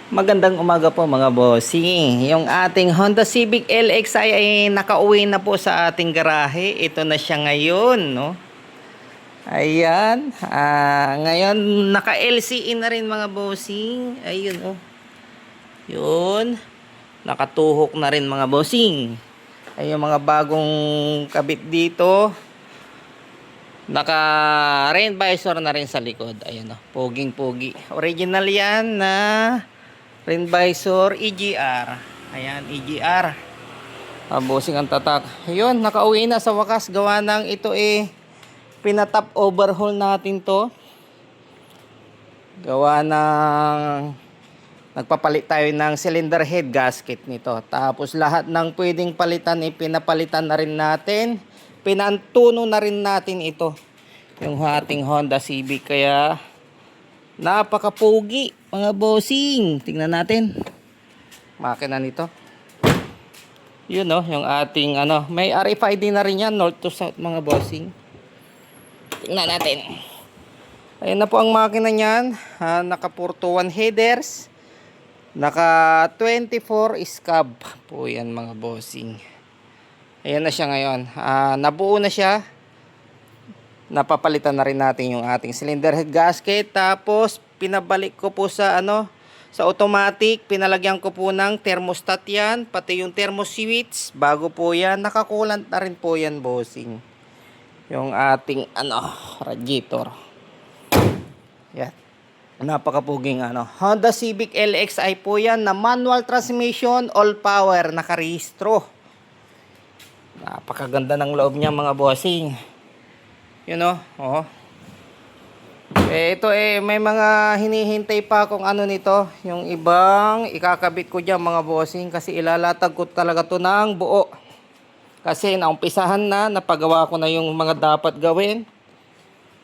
Magandang umaga po mga bossing. Yung ating Honda Civic LXi ay nakauwi na po sa ating garahe. Ito na siya ngayon, no? Ayan. Ngayon, naka-LCE na rin mga bossing. Ayun, oh. Yun. Nakatuhok na rin mga bossing. Ay yung mga bagong kabit dito. Naka-rain visor na rin sa likod. Ayan, oh. Poging-pogi. Original yan na rain visor EGR. Ayan, EGR. Bossing ang tatak. Ayun, nakauwi na sa wakas. Gawa ng ito pinatop overhaul natin to. Gawa ng nagpapalit tayo ng cylinder head gasket nito. Tapos lahat ng pwedeng palitan pinapalitan na rin natin. Pinantuno na rin natin ito. Yung ating Honda Civic. Kaya napakapugi mga bossing. Tingnan natin makina nito. Yun, no, yung ating may RFID na rin yan, north to south mga bossing. Tingnan natin. Ayun na po ang makina niyan. Naka 421 headers, naka 24 scab po yan mga bossing. Ayan na siya ngayon. Nabuo na siya. Napapalitan na rin natin yung ating cylinder head gasket. Tapos pinabalik ko po sa sa automatic. Pinalagyan ko po ng thermostat yan. Pati yung thermo switch. Bago po yan. Nakakulant na rin po yan bossing. Yung ating radiator. Yan. Napakapuging Honda Civic LXi po yan na manual transmission, all power, nakarehistro. Napakaganda ng loob niya mga bossing. You know, ito may mga hinihintay pa kung nito. Yung ibang ikakabit ko dyan mga bossing. Kasi ilalatag ko talaga to ng buo. Kasi naumpisahan na, napagawa ko na yung mga dapat gawin.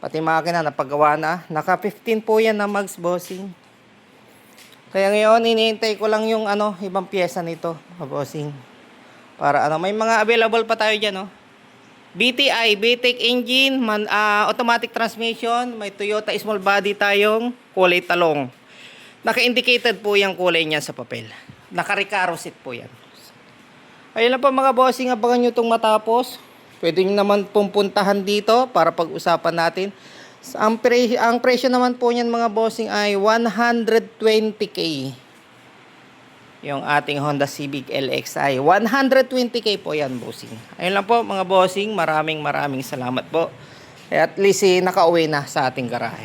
Pati makina napagawa na. Naka 15 po yan na mags bossing. Kaya ngayon hinihintay ko lang yung ibang pyesa nito mga bossing. Para may mga available pa tayo dyan, BTI, VTEC engine, automatic transmission, may Toyota small body tayong kulay talong. Naka-indicated po yung kulay niya sa papel. Naka-Recaro seat po yan. Ayun lang po mga bossing, abangan nyo itong matapos. Pwede nyo naman pumuntahan dito para pag-usapan natin. Ang presyo naman po niyan mga bossing ay 120k. Yung ating Honda Civic LXi. 120k po yan, bossing. Ayun lang po, mga bossing. Maraming salamat po. At least nakauwi na sa ating garahe.